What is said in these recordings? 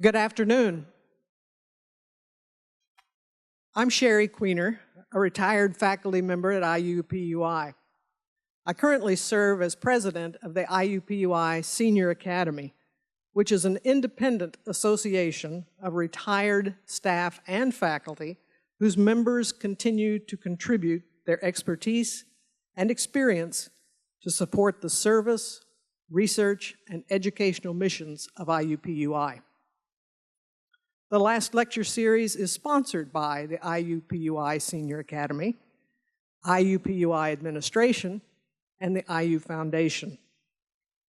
Good afternoon. I'm Sherry Queener, a retired faculty member at IUPUI. I currently serve as president of the IUPUI Senior Academy, which is an independent association of retired staff and faculty whose members continue to contribute their expertise and experience to support the service, research, and educational missions of IUPUI. The last lecture series is sponsored by the IUPUI Senior Academy, IUPUI Administration, and the IU Foundation.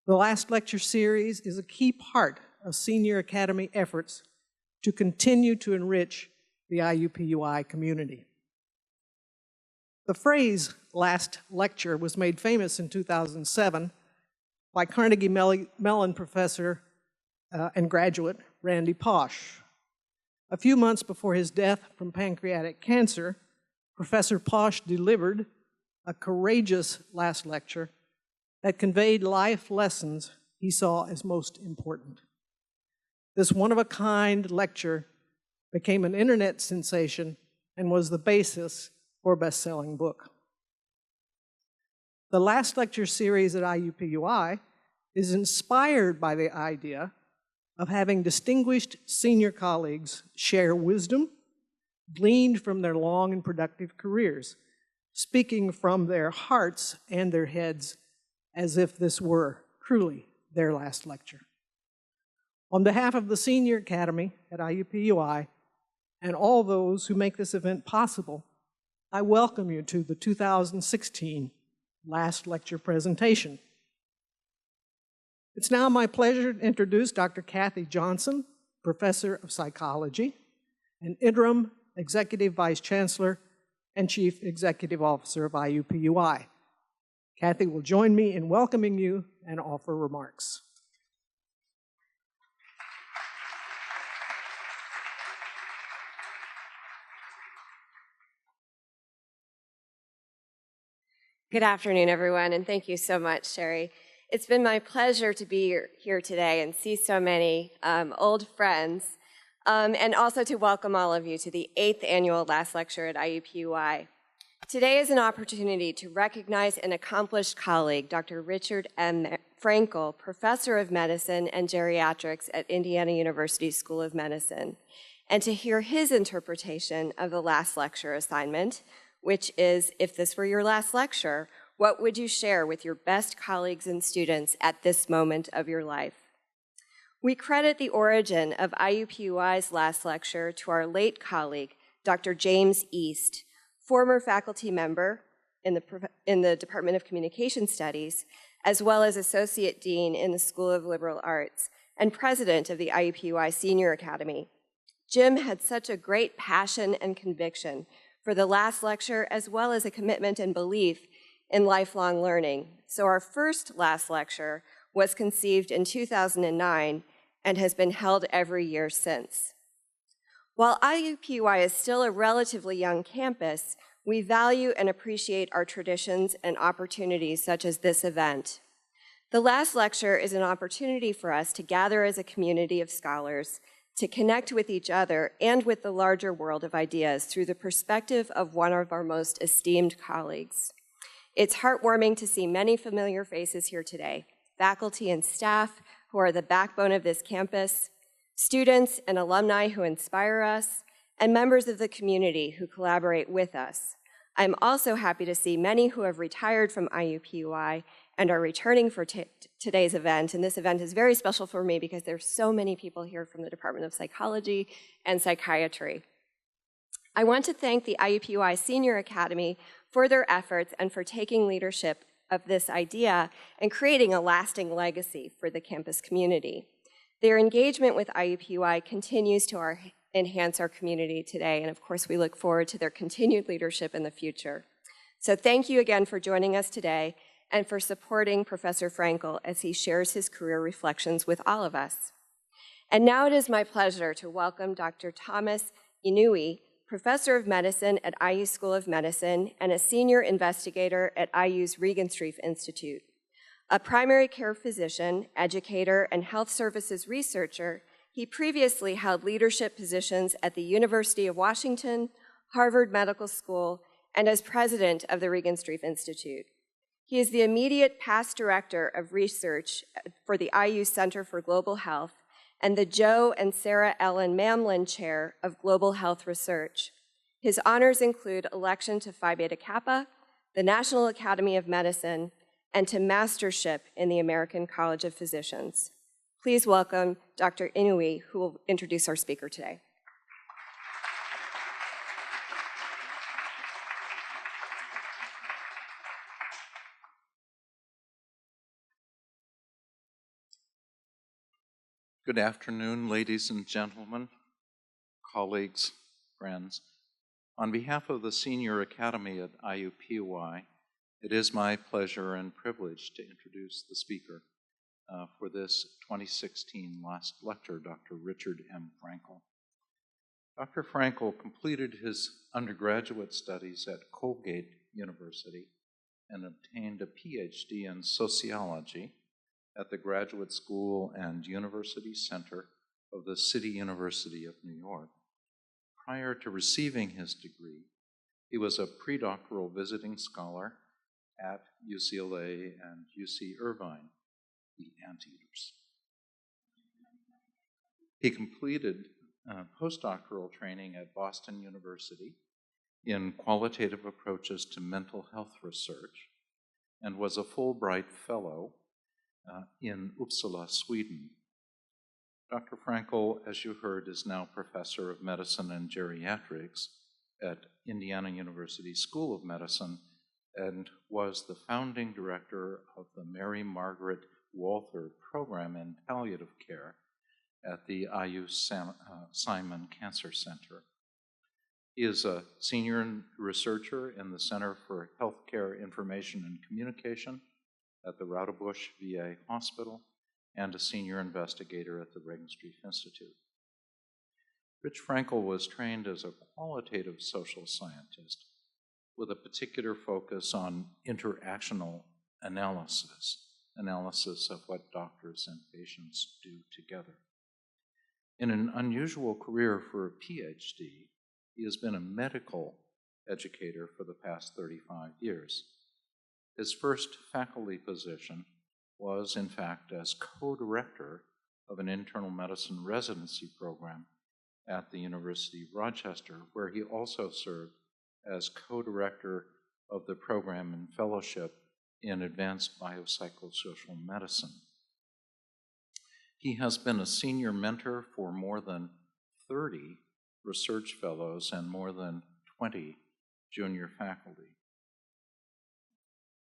The last lecture series is a key part of Senior Academy efforts to continue to enrich the IUPUI community. The phrase last lecture was made famous in 2007 by Carnegie Mellon professor and graduate Randy Pausch. A few months before his death from pancreatic cancer, Professor Pausch delivered a courageous last lecture that conveyed life lessons he saw as most important. This one-of-a-kind lecture became an internet sensation and was the basis for a best-selling book. The last lecture series at IUPUI is inspired by the idea of having distinguished senior colleagues share wisdom gleaned from their long and productive careers, speaking from their hearts and their heads as if this were truly their last lecture. On behalf of the Senior Academy at IUPUI and all those who make this event possible, I welcome you to the 2016 last lecture presentation. It's now my pleasure to introduce Dr. Kathy Johnson, Professor of Psychology and Interim Executive Vice Chancellor and Chief Executive Officer of IUPUI. Kathy will join me in welcoming you and offer remarks. Good afternoon, everyone, and thank you so much, Sherry. It's been my pleasure to be here today and see so many old friends, and also to welcome all of you to the 8th annual last lecture at IUPUI. Today is an opportunity to recognize an accomplished colleague, Dr. Richard M. Frankel, Professor of Medicine and Geriatrics at Indiana University School of Medicine, and to hear his interpretation of the last lecture assignment, which is, if this were your last lecture, what would you share with your best colleagues and students at this moment of your life? We credit the origin of IUPUI's last lecture to our late colleague, Dr. James East, former faculty member in the Department of Communication Studies, as well as Associate Dean in the School of Liberal Arts and President of the IUPUI Senior Academy. Jim had such a great passion and conviction for the last lecture, as well as a commitment and belief in lifelong learning. So our first last lecture was conceived in 2009 and has been held every year since. While IUPUI is still a relatively young campus, we value and appreciate our traditions and opportunities such as this event. The last lecture is an opportunity for us to gather as a community of scholars, to connect with each other and with the larger world of ideas through the perspective of one of our most esteemed colleagues. It's heartwarming to see many familiar faces here today, faculty and staff who are the backbone of this campus, students and alumni who inspire us, and members of the community who collaborate with us. I'm also happy to see many who have retired from IUPUI and are returning for today's event, and this event is very special for me because there's so many people here from the Department of Psychology and Psychiatry. I want to thank the IUPUI Senior Academy for their efforts and for taking leadership of this idea and creating a lasting legacy for the campus community. Their engagement with IUPUI continues to enhance our community today, and of course we look forward to their continued leadership in the future. So thank you again for joining us today and for supporting Professor Frankel as he shares his career reflections with all of us. And now it is my pleasure to welcome Dr. Thomas Inouye, Professor of Medicine at IU School of Medicine and a senior investigator at IU's Regenstrief Institute. A primary care physician, educator, and health services researcher, He previously held leadership positions at the University of Washington, Harvard Medical School, and as president of the Regenstrief Institute. He is the immediate past director of research for the IU Center for Global Health and the Joe and Sarah Ellen Mamlin Chair of Global Health Research. His honors include election to Phi Beta Kappa, the National Academy of Medicine, and to mastership in the American College of Physicians. Please welcome Dr. IUPUI, who will introduce our speaker today. Good afternoon, ladies and gentlemen, colleagues, friends. On behalf of the Senior Academy at IUPUI, it is my pleasure and privilege to introduce the speaker for this 2016 last lecture, Dr. Richard M. Frankel. Dr. Frankel completed his undergraduate studies at Colgate University and obtained a Ph.D. in sociology at the Graduate School and University Center of the City University of New York. Prior to receiving his degree, he was a predoctoral visiting scholar at UCLA and UC Irvine, the Anteaters. He completed postdoctoral training at Boston University in qualitative approaches to mental health research and was a Fulbright Fellow in Uppsala, Sweden. Dr. Frankel, as you heard, is now Professor of Medicine and Geriatrics at Indiana University School of Medicine and was the founding director of the Mary Margaret Walther Program in Palliative Care at the IU Simon Cancer Center. He is a senior researcher in the Center for Healthcare Information and Communication at the Roudebush VA Hospital and a senior investigator at the Regenstrief Institute. Rich Frankel was trained as a qualitative social scientist with a particular focus on interactional analysis of what doctors and patients do together. In an unusual career for a PhD, he has been a medical educator for the past 35 years. His first faculty position was, in fact, as co-director of an internal medicine residency program at the University of Rochester, where he also served as co-director of the program and fellowship in advanced biopsychosocial medicine. He has been a senior mentor for more than 30 research fellows and more than 20 junior faculty,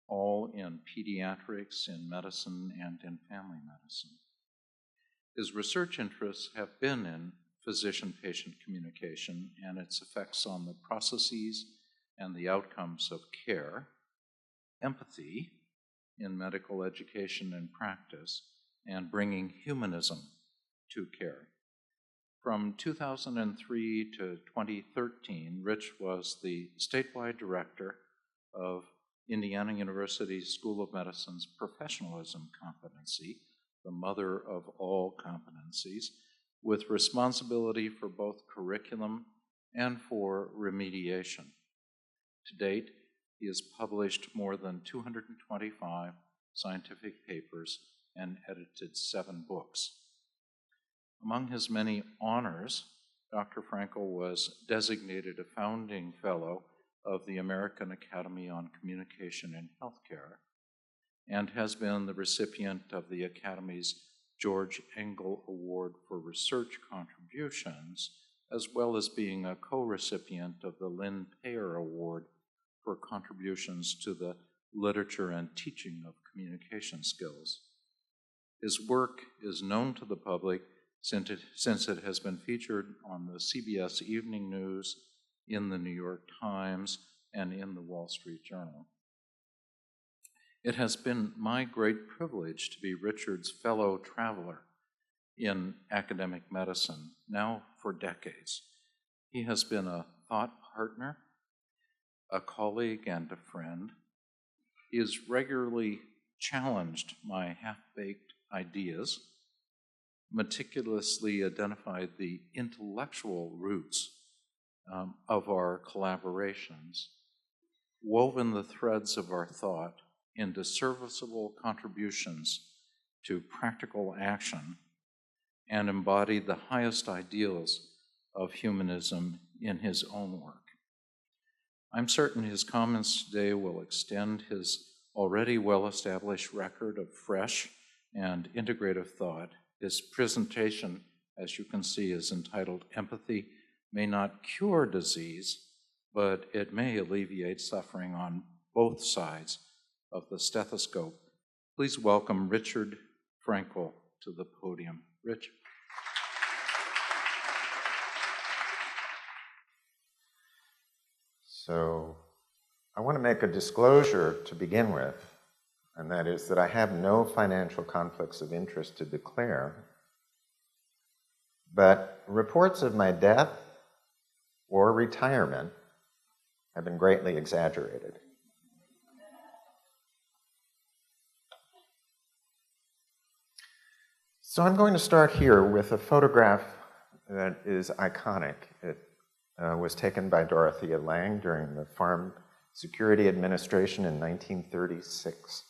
all in pediatrics, in medicine, and in family medicine. His research interests have been in physician-patient communication and its effects on the processes and the outcomes of care, empathy in medical education and practice, and bringing humanism to care. From 2003 to 2013, Rich was the statewide director of Indiana University School of Medicine's professionalism competency, the mother of all competencies, with responsibility for both curriculum and for remediation. To date, he has published more than 225 scientific papers and edited 7 books. Among his many honors, Dr. Frankel was designated a founding fellow of the American Academy on Communication in Healthcare and has been the recipient of the Academy's George Engel Award for Research Contributions, as well as being a co-recipient of the Lynn Payer Award for contributions to the literature and teaching of communication skills. His work is known to the public since it has been featured on the CBS Evening News, in the New York Times, and in the Wall Street Journal. It has been my great privilege to be Richard's fellow traveler in academic medicine, now for decades. He has been a thought partner, a colleague, and a friend. He has regularly challenged my half-baked ideas, meticulously identified the intellectual roots of our collaborations, woven the threads of our thought into serviceable contributions to practical action, and embodied the highest ideals of humanism in his own work. I'm certain his comments today will extend his already well-established record of fresh and integrative thought. His presentation, as you can see, is entitled "Empathy May Not Cure Disease, but it may alleviate suffering on both sides of the stethoscope." Please welcome Dr. Frankel to the podium. Rich. So I want to make a disclosure to begin with, and that is that I have no financial conflicts of interest to declare, but reports of my death or retirement have been greatly exaggerated. So I'm going to start here with a photograph that is iconic. It was taken by Dorothea Lange during the Farm Security Administration in 1936.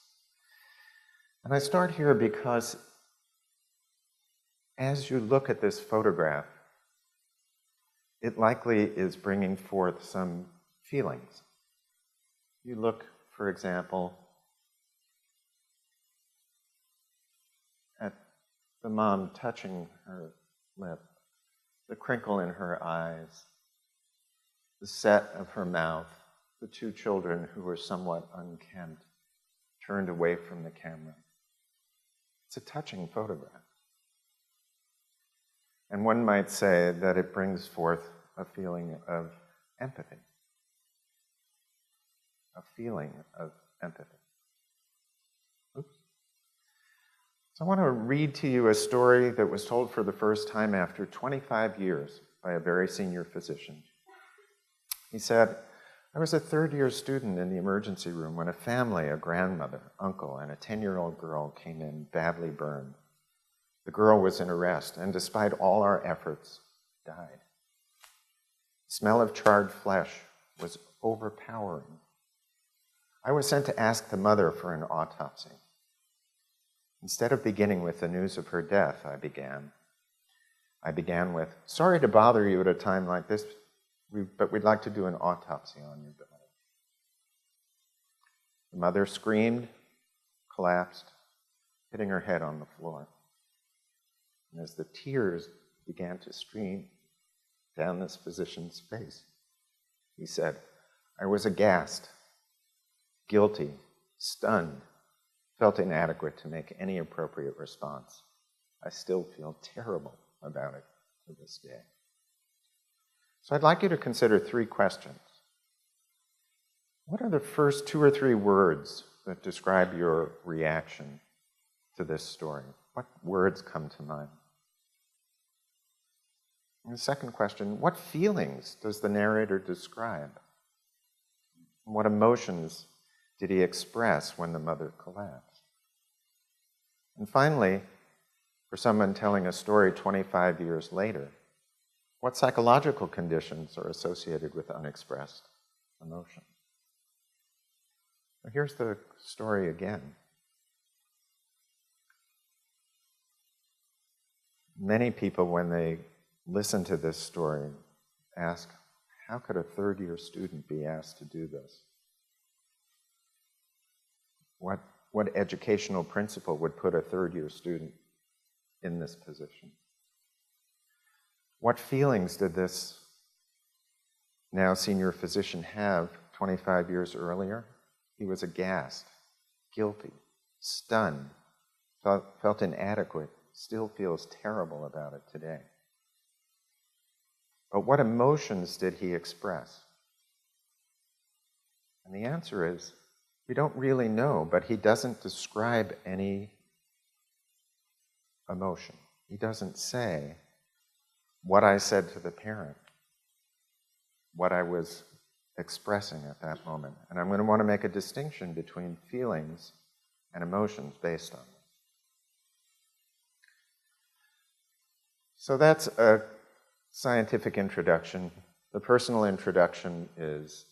And I start here because as you look at this photograph, it likely is bringing forth some feelings. You look, for example, at the mom touching her lip, the crinkle in her eyes, the set of her mouth, the two children who were somewhat unkempt, turned away from the camera. It's a touching photograph. And one might say that it brings forth a feeling of empathy. A feeling of empathy. Oops. So I want to read to you a story that was told for the first time after 25 years by a very senior physician. He said, "I was a third-year student in the emergency room when a family, a grandmother, uncle, and a 10-year-old girl came in badly burned. The girl was in arrest, and despite all our efforts, died. The smell of charred flesh was overpowering. I was sent to ask the mother for an autopsy. Instead of beginning with the news of her death, I began with, 'Sorry to bother you at a time like this, but we'd like to do an autopsy on your daughter.' The mother screamed, collapsed, hitting her head on the floor. And as the tears began to stream down this physician's face, he said, 'I was aghast, guilty, stunned, felt inadequate to make any appropriate response. I still feel terrible about it to this day.' So I'd like you to consider three questions. What are the first 2 or 3 words that describe your reaction to this story? What words come to mind? And the second question, what feelings does the narrator describe? What emotions did he express when the mother collapsed? And finally, for someone telling a story 25 years later, what psychological conditions are associated with unexpressed emotion? Well, here's the story again. Many people, when they listen to this story, ask, how could a third-year student be asked to do this? What educational principle would put a third-year student in this position? What feelings did this now senior physician have 25 years earlier? He was aghast, guilty, stunned, felt inadequate, still feels terrible about it today. But what emotions did he express? And the answer is, we don't really know, but he doesn't describe any emotion. He doesn't say what I said to the parent, what I was expressing at that moment. And I'm going to want to make a distinction between feelings and emotions based on this. So that's a scientific introduction. The personal introduction is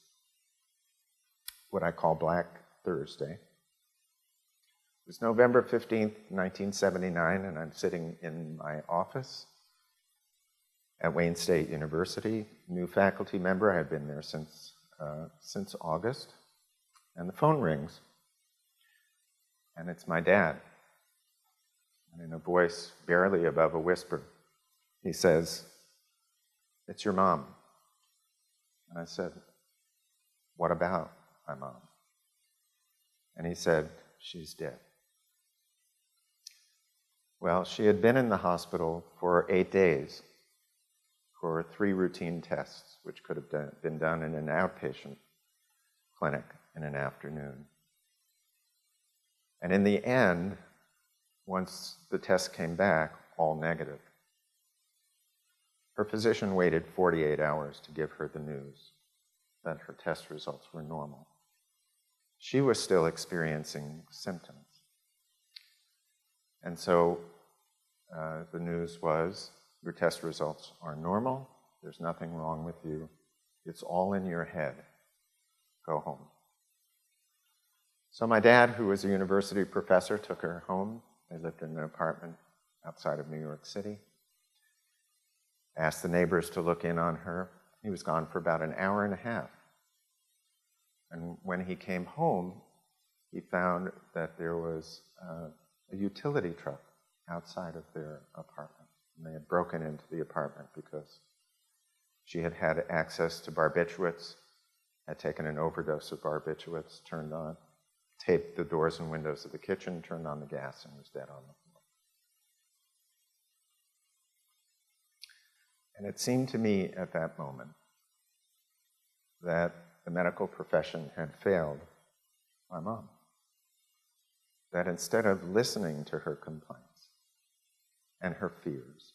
what I call Black Thursday. It was November 15th, 1979, and I'm sitting in my office at Wayne State University. New faculty member, I had been there since August, and the phone rings, and it's my dad. And in a voice barely above a whisper, he says, "It's your mom." And I said, "What about my mom?" And he said, "She's dead." Well, she had been in the hospital for 8 days for 3 routine tests, which could have been done in an outpatient clinic in an afternoon. And in the end, once the tests came back, all negative, her physician waited 48 hours to give her the news that her test results were normal. She was still experiencing symptoms. And so the news was, your test results are normal, there's nothing wrong with you, it's all in your head, go home. So my dad, who was a university professor, took her home. They lived in an apartment outside of New York City. Asked the neighbors to look in on her. He was gone for about an hour and a half. And when he came home, he found that there was a utility truck outside of their apartment. And they had broken into the apartment because she had had access to barbiturates, had taken an overdose of barbiturates, taped the doors and windows of the kitchen, turned on the gas, and was dead on the floor. And it seemed to me at that moment that the medical profession had failed my mom. That instead of listening to her complaints and her fears,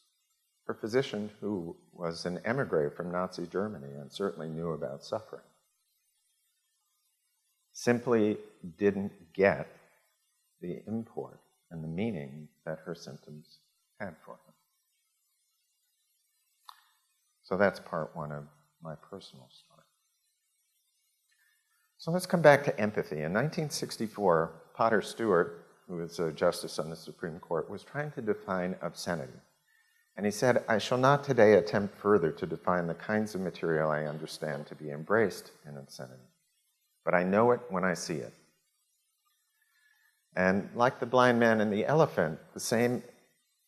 her physician, who was an emigre from Nazi Germany and certainly knew about suffering, simply didn't get the import and the meaning that her symptoms had for her. So that's part one of my personal story. So let's come back to empathy. In 1964, Potter Stewart, who was a justice on the Supreme Court, was trying to define obscenity. And he said, "I shall not today attempt further to define the kinds of material I understand to be embraced in obscenity, but I know it when I see it." And like the blind man and the elephant, the same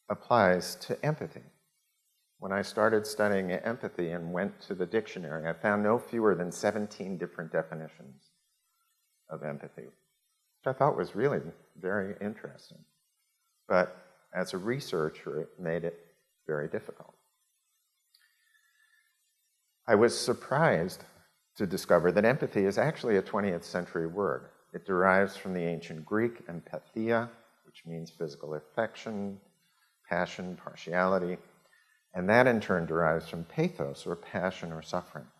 applies to empathy. When I started studying empathy and went to the dictionary, I found no fewer than 17 different definitions of empathy, which I thought was really very interesting. But as a researcher, it made it very difficult. I was surprised to discover that empathy is actually a 20th century word. It derives from the ancient Greek empathia, which means physical affection, passion, partiality, and that in turn derives from pathos, or passion or suffering.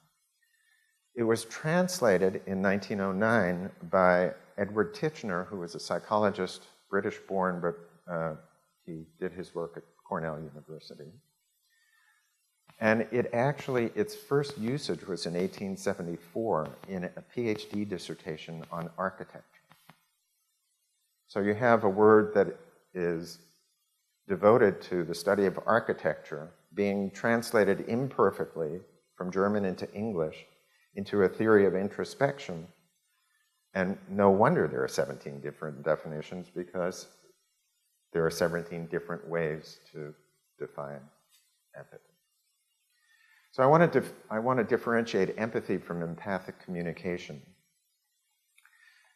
It was translated in 1909 by Edward Titchener, who was a psychologist, British-born, but he did his work at Cornell University. And its first usage was in 1874 in a Ph.D. dissertation on architecture. So you have a word that is devoted to the study of architecture being translated imperfectly from German into English into a theory of introspection. And no wonder there are 17 different definitions, because there are 17 different ways to define empathy. So I want to differentiate empathy from empathic communication,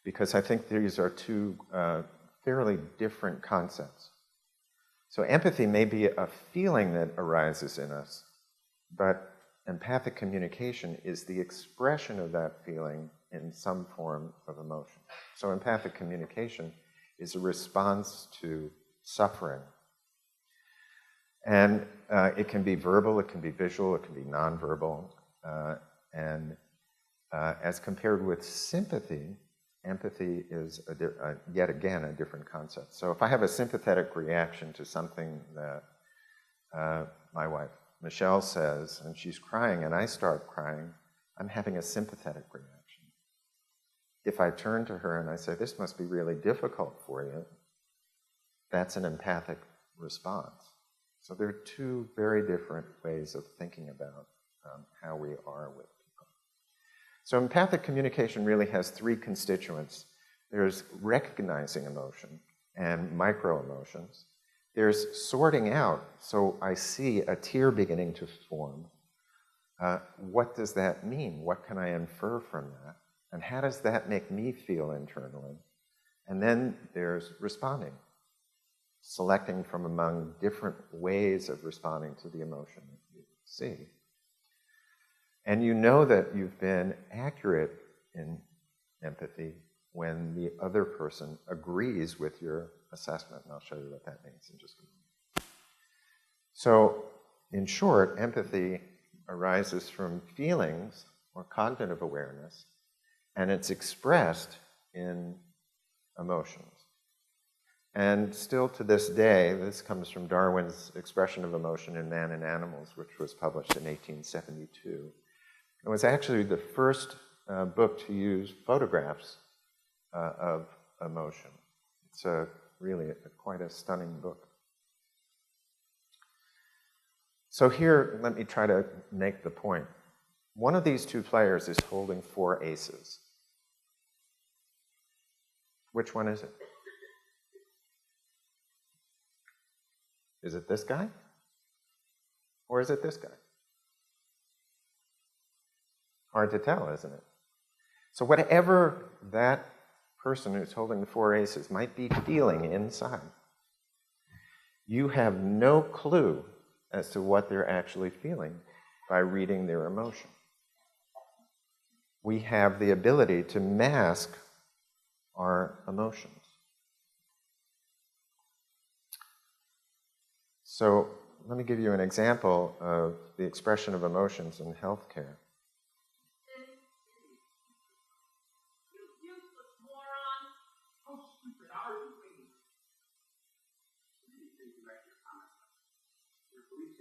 because I think these are two fairly different concepts. So empathy may be a feeling that arises in us, but empathic communication is the expression of that feeling in some form of emotion. So empathic communication is a response to suffering. And it can be verbal, it can be visual, it can be nonverbal. As compared with sympathy, empathy is, yet again, a different concept. So if I have a sympathetic reaction to something that my wife, Michelle says, and she's crying, and I start crying, I'm having a sympathetic reaction. If I turn to her and I say, this must be really difficult for you, that's an empathic response. So there are two very different ways of thinking about how we are with people. So empathic communication really has three constituents. There's recognizing emotion and micro-emotions. There's sorting out, so I see a tear beginning to form. What does that mean? What can I infer from that? And how does that make me feel internally? And then there's responding, selecting from among different ways of responding to the emotion that you see. And you know that you've been accurate in empathy when the other person agrees with your assessment, and I'll show you what that means in just a moment. So, in short, empathy arises from feelings or cognitive awareness, and it's expressed in emotions. And still to this day, this comes from Darwin's Expression of Emotion in Man and Animals, which was published in 1872. It was actually the first book to use photographs of emotion. It's really quite a stunning book. So here, let me try to make the point. One of these two players is holding 4 aces. Which one is it? Is it this guy? Or is it this guy? Hard to tell, isn't it? So whatever that person who's holding the 4 aces might be feeling inside, you have no clue as to what they're actually feeling by reading their emotion. We have the ability to mask our emotions. So let me give you an example of the expression of emotions in healthcare.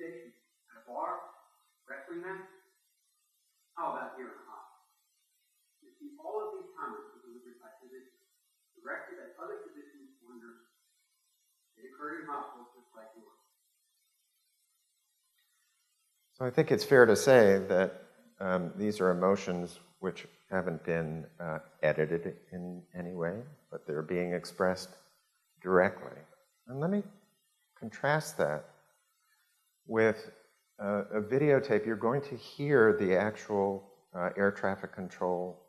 At a bar, wrestling match. How about here in the hospital? You see, all of these comments were delivered by physicians, directed at other physicians or nurses. They occurred in hospitals just like yours. So I think it's fair to say that these are emotions which haven't been edited in any way, but they're being expressed directly. And let me contrast that with a videotape. You're going to hear the actual air traffic control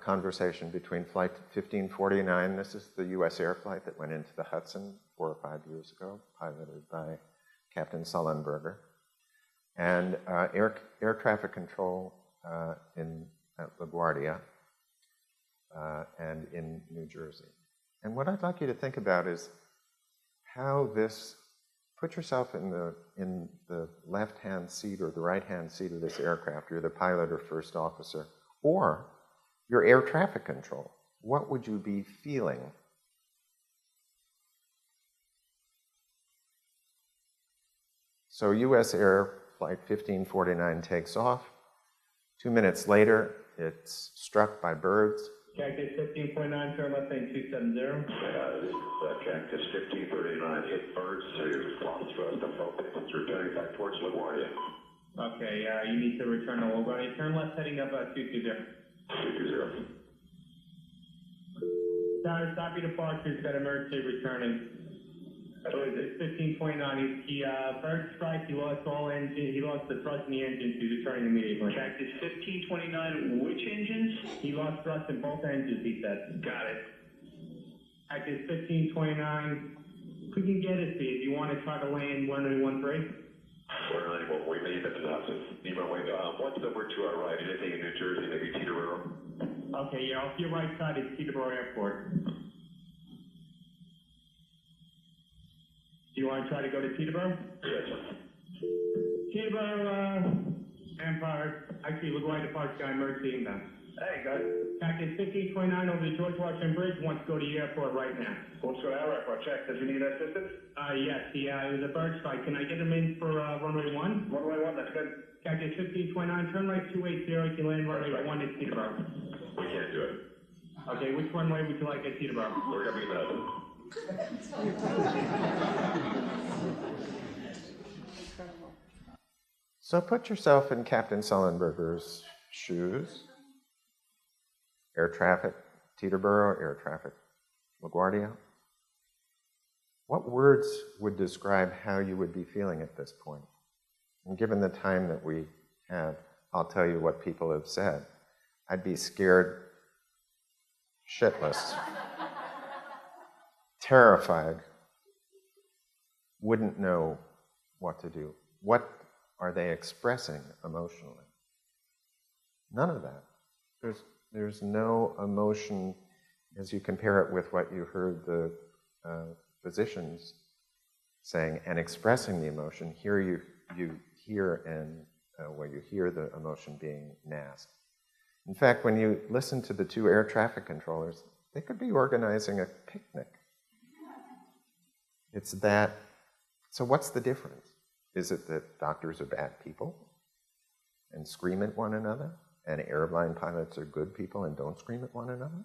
conversation between Flight 1549. This is the US air flight that went into the Hudson 4 or 5 years ago, piloted by Captain Sullenberger, and air traffic control at LaGuardia and in New Jersey. And what I'd like you to think about is how this. Put yourself in the left-hand seat or the right-hand seat of this aircraft. You're the pilot or first officer, or you're air traffic control. What would you be feeling? So US Air Flight 1549 takes off. 2 minutes later, it's struck by birds. Cactus 15.9, turn left lane 270. This is Cactus 1539, hit birds to lost thrust and focus. It's returning back towards LaGuardia. Okay, you need to return to LaGuardia. Turn left heading up 220. 220. Stop your departures, got emergency returning. So it's 1529. He bird strike, he lost all engine, he lost the thrust in the engines, he's returning immediately. Cactus 1529, which engines? He lost thrust in both engines, he said. Got it. Cactus 1529. We can get it to you if you want to try to land 1013. 491, we may have been Hudson. Need my way. What's number 2 our right? Anything in New Jersey, maybe Teterboro? Okay, yeah, off your right side is Teterboro Airport. Do you want to try to go to Teterboro? Yes. Teterboro, Empire, actually, LaGuardia Park Sky emergency inbound. Hey, guys. Cactus 1529 over the George Washington Bridge wants to go to the airport right now. What's going on, airport? Check. Does he need assistance? Yes, it was a bird strike. Can I get him in for runway 1? Runway 1, that's good. Cactus 1529, turn right 280, you can land runway 1 at Teterboro. We can't do it. Okay, which runway would you like at Teterboro? We're going to be in the So put yourself in Captain Sullenberger's shoes. Air traffic, Teterboro, air traffic, LaGuardia. What words would describe how you would be feeling at this point? And given the time that we have, I'll tell you what people have said. I'd be scared shitless, terrified, wouldn't know what to do. What are they expressing emotionally? None of that. There's no emotion as you compare it with what you heard the physicians saying and expressing the emotion. Here you hear you hear the emotion being masked. In fact, when you listen to the two air traffic controllers, they could be organizing a picnic. It's that. So what's the difference? Is it that doctors are bad people and scream at one another, and airline pilots are good people and don't scream at one another?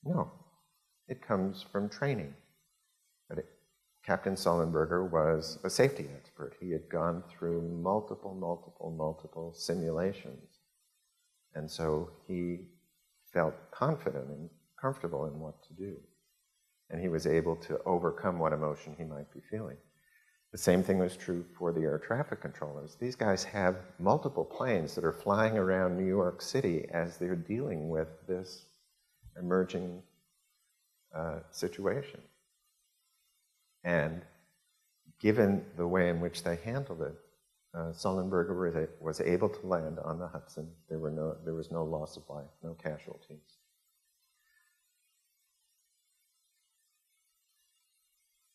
No. It comes from training. Captain Sullenberger was a safety expert. He had gone through multiple simulations. And so he felt confident and comfortable in what to do. And he was able to overcome what emotion he might be feeling. The same thing was true for the air traffic controllers. These guys have multiple planes that are flying around New York City as they're dealing with this emerging situation. And given the way in which they handled it, Sullenberger was able to land on the Hudson. There was no loss of life, no casualties.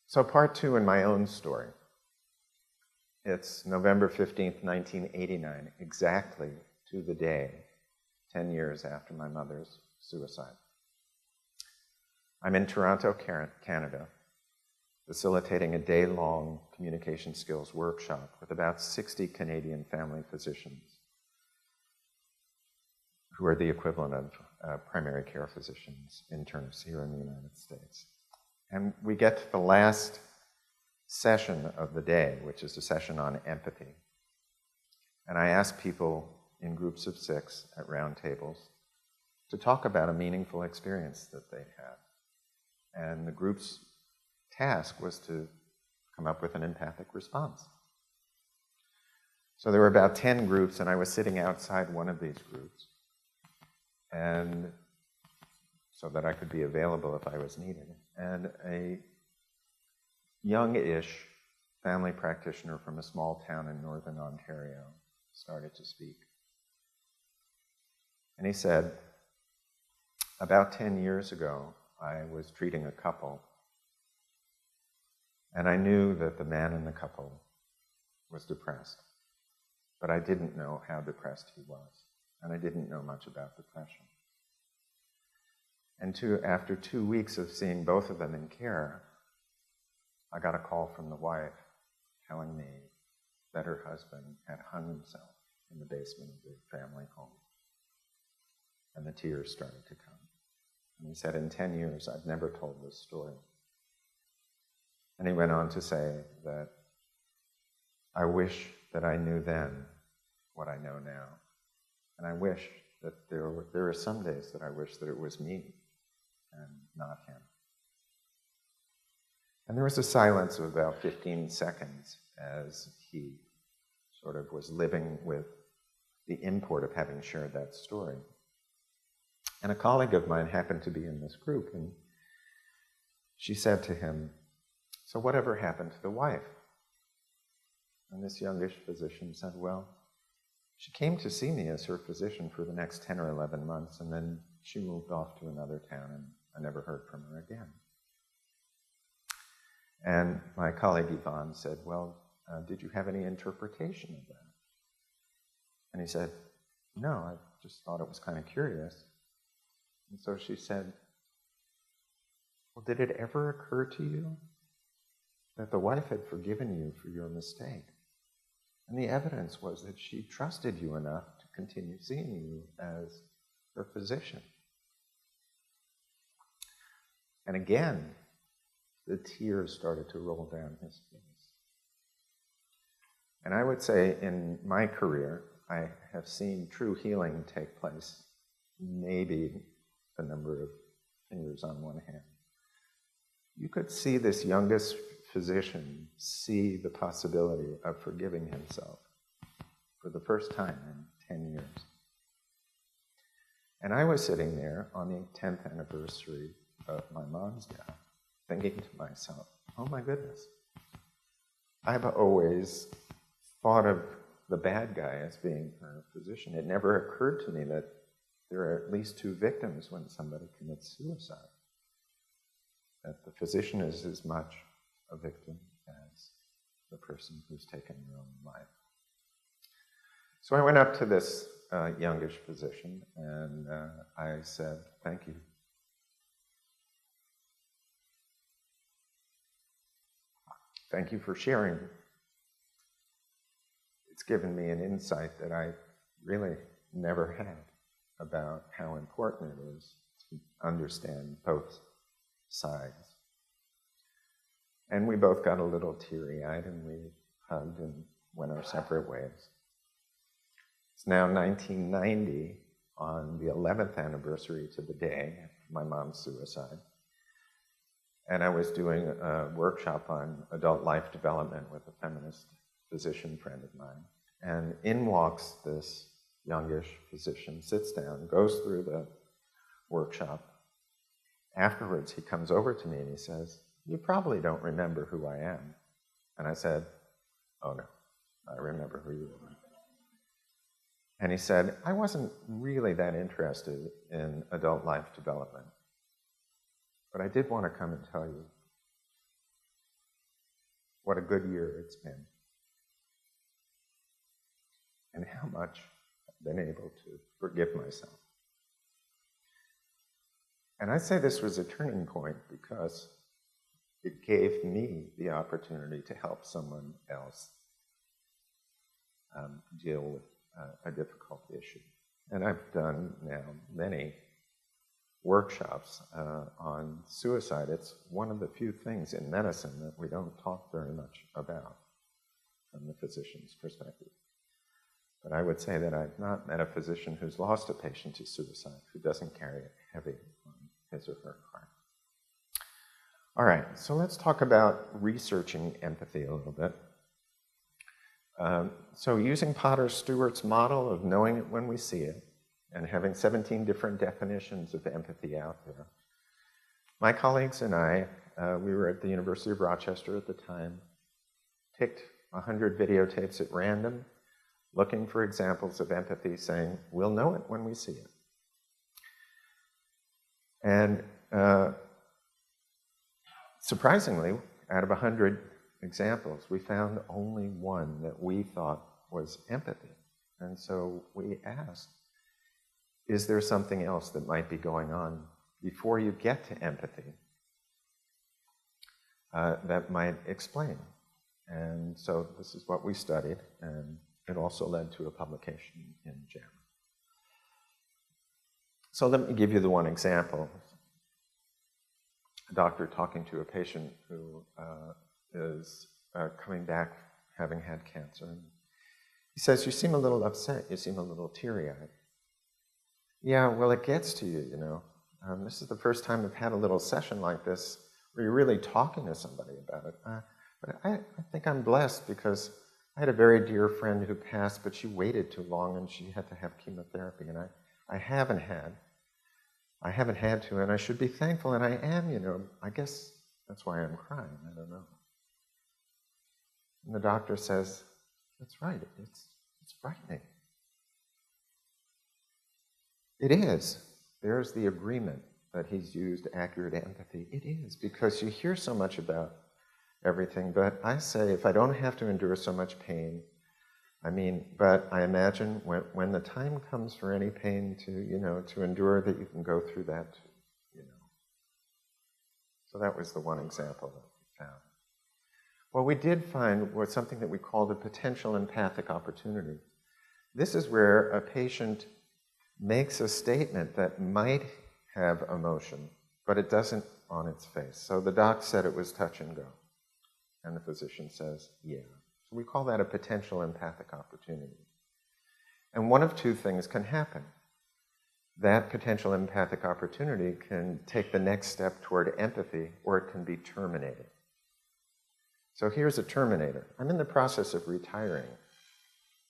So part 2 in my own story. It's November 15th, 1989, exactly to the day, 10 years after my mother's suicide. I'm in Toronto, Canada, facilitating a day-long communication skills workshop with about 60 Canadian family physicians who are the equivalent of primary care physicians, internists here in the United States. And we get to the last session of the day, which is a session on empathy. And I ask people in groups of 6 at round tables to talk about a meaningful experience that they had. And the group's task was to come up with an empathic response. So there were about 10 groups, and I was sitting outside one of these groups, and so that I could be available if I was needed. And a young-ish family practitioner from a small town in northern Ontario started to speak. And he said, about 10 years ago, I was treating a couple, and I knew that the man in the couple was depressed, but I didn't know how depressed he was, and I didn't know much about depression. And after 2 weeks of seeing both of them in care, I got a call from the wife telling me that her husband had hung himself in the basement of the family home. And the tears started to come. And he said, in 10 years, I've never told this story. And he went on to say that I wish that I knew then what I know now. And I wish that there are some days that I wish that it was me and not him. And there was a silence of about 15 seconds as he sort of was living with the import of having shared that story. And a colleague of mine happened to be in this group, and she said to him, so whatever happened to the wife? And this youngish physician said, well, she came to see me as her physician for the next 10 or 11 months, and then she moved off to another town, and I never heard from her again. And my colleague Yvonne said, well, did you have any interpretation of that? And he said, no, I've just thought it was kind of curious. And so she said, well, did it ever occur to you that the wife had forgiven you for your mistake? And the evidence was that she trusted you enough to continue seeing you as her physician. And again, the tears started to roll down his face. And I would say in my career, I have seen true healing take place, maybe a number of fingers on one hand. You could see this youngest physician see the possibility of forgiving himself for the first time in 10 years. And I was sitting there on the 10th anniversary of my mom's death, thinking to myself, oh my goodness, I've always thought of the bad guy as being her physician. It never occurred to me that there are at least 2 victims when somebody commits suicide. That the physician is as much a victim as the person who's taken their own life. So I went up to this youngish physician and I said, thank you. Thank you for sharing. It's given me an insight that I really never had about how important it is to understand both sides. And we both got a little teary-eyed and we hugged and went our separate ways. It's now 1990, on the 11th anniversary to the day of my mom's suicide. And I was doing a workshop on adult life development with a feminist physician friend of mine. And in walks this youngish physician, sits down, goes through the workshop. Afterwards, he comes over to me and he says, you probably don't remember who I am. And I said, oh no, I remember who you are. And he said, I wasn't really that interested in adult life development, but I did want to come and tell you what a good year it's been and how much I've been able to forgive myself. And I say this was a turning point because it gave me the opportunity to help someone else deal with a difficult issue. And I've done now many workshops on suicide. It's one of the few things in medicine that we don't talk very much about from the physician's perspective. But I would say that I've not met a physician who's lost a patient to suicide who doesn't carry it heavy on his or her heart. All right, so let's talk about researching empathy a little bit. So using Potter-Stewart's model of knowing it when we see it and having 17 different definitions of empathy out there, my colleagues and I, we were at the University of Rochester at the time, picked 100 videotapes at random, looking for examples of empathy, saying, we'll know it when we see it. And surprisingly, out of 100 examples, we found only one that we thought was empathy. And so we asked, is there something else that might be going on before you get to empathy that might explain? And so this is what we studied, and it also led to a publication in JAMA. So let me give you the one example. A doctor talking to a patient who is coming back having had cancer. And he says, you seem a little upset, you seem a little teary-eyed. Yeah, well, it gets to you, you know. This is the first time I've had a little session like this where you're really talking to somebody about it. But I think I'm blessed because I had a very dear friend who passed, but she waited too long and she had to have chemotherapy, and I haven't had to, and I should be thankful, and I am, you know. I guess that's why I'm crying, I don't know. And the doctor says, that's right, it's frightening. It is. There's the agreement that he's used accurate empathy. It is, because you hear so much about everything, but I say if I don't have to endure so much pain, I mean, but I imagine when the time comes for any pain to endure, that you can go through that too, So that was the one example that we found. What we did find was something that we called a potential empathic opportunity. This is where a patient makes a statement that might have emotion, but it doesn't on its face. So the doc said it was touch and go, and the physician says, yeah. So we call that a potential empathic opportunity. And one of two things can happen. That potential empathic opportunity can take the next step toward empathy, or it can be terminated. So here's a terminator. I'm in the process of retiring.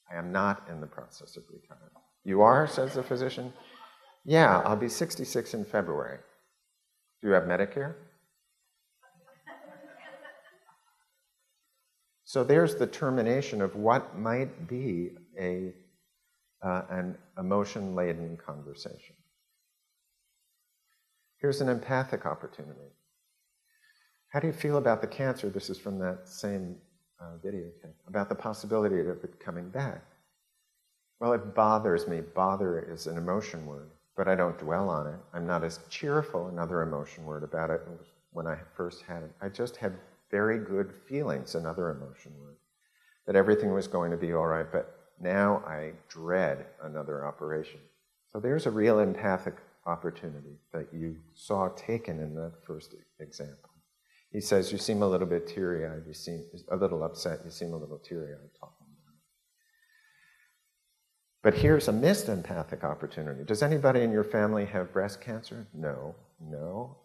I am not in the process of retiring. You are, says the physician. Yeah, I'll be 66 in February. Do you have Medicare? So there's the termination of what might be an emotion-laden conversation. Here's an empathic opportunity. How do you feel about the cancer? This is from that same videotape, about the possibility of it coming back. Well, it bothers me. Bother is an emotion word, but I don't dwell on it. I'm not as cheerful, another emotion word, about it when I first had it. I just had very good feelings, another emotion word, that everything was going to be all right, but now I dread another operation. So there's a real empathic opportunity that you saw taken in that first example. He says, you seem a little bit teary-eyed, you seem a little upset, you seem a little teary-eyed talking about it. But here's a missed empathic opportunity. Does anybody in your family have breast cancer? No, no.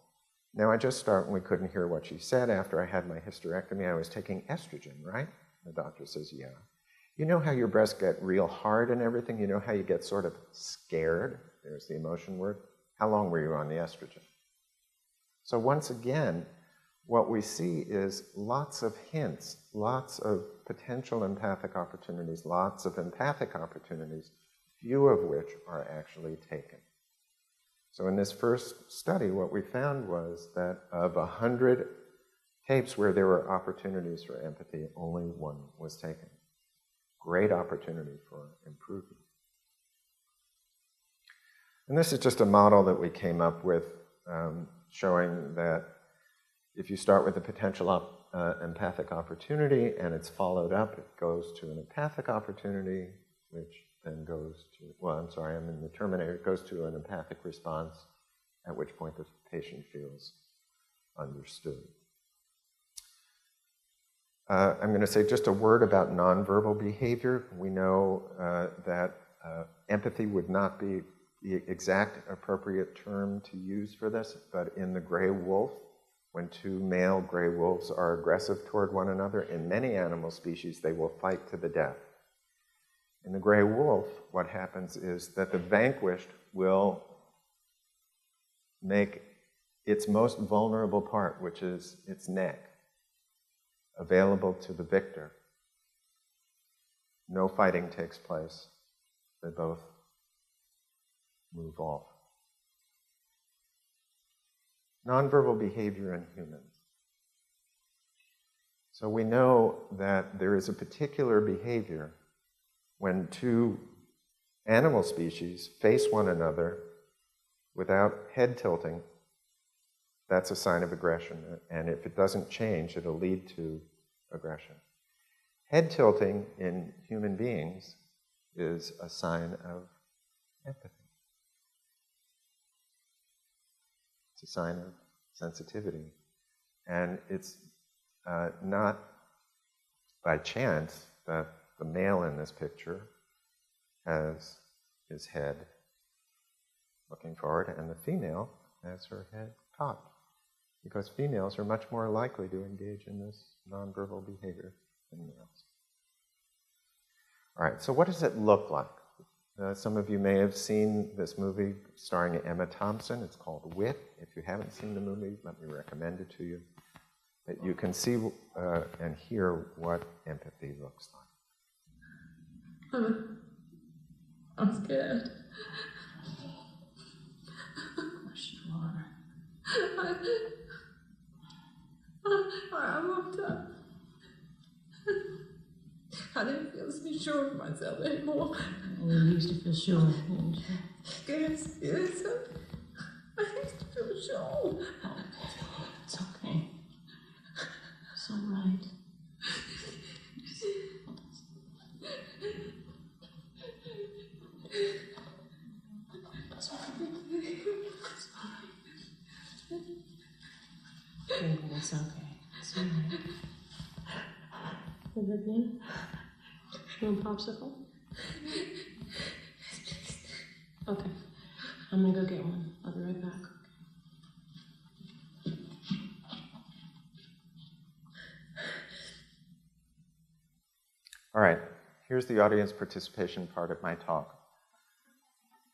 Now I just start, and we couldn't hear what she said. After I had my hysterectomy, I was taking estrogen, right? The doctor says, yeah. You know how your breasts get real hard and everything? You know how you get sort of scared? There's the emotion word. How long were you on the estrogen? So once again, what we see is lots of hints, lots of potential empathic opportunities, lots of empathic opportunities, few of which are actually taken. So in this first study, what we found was that of 100 tapes where there were opportunities for empathy, only one was taken. Great opportunity for improvement. And this is just a model that we came up with showing that if you start with a potential empathic opportunity and it's followed up, it goes to an empathic opportunity, which then goes to, well, I'm sorry, I'm in the terminator, it goes to an empathic response, at which point the patient feels understood. I'm going to say just a word about nonverbal behavior. We know that empathy would not be the exact appropriate term to use for this, but in the gray wolf, when two male gray wolves are aggressive toward one another, in many animal species, they will fight to the death. In the gray wolf, what happens is that the vanquished will make its most vulnerable part, which is its neck, available to the victor. No fighting takes place. They both move off. Nonverbal behavior in humans. So we know that there is a particular behavior when two animal species face one another without head tilting. That's a sign of aggression, and if it doesn't change, it'll lead to aggression. Head tilting in human beings is a sign of empathy. It's a sign of sensitivity. And it's not by chance that the male in this picture has his head looking forward, and the female has her head cocked. Because females are much more likely to engage in this nonverbal behavior than males. All right, so what does it look like? Some of you may have seen this movie starring Emma Thompson. It's called Wit. If you haven't seen the movie, let me recommend it to you. That you can see and hear what empathy looks like. I'm scared. Of course you are. I walked up. I didn't feel scared. be sure of myself anymore. And you used to feel sure. Yes, yes. I used to feel sure. Oh, it's okay. It's all right. It's all right. Baby, it's okay. It's all right. Is it good? You want a popsicle? Okay. I'm gonna go get one. I'll be right back. All right, here's the audience participation part of my talk.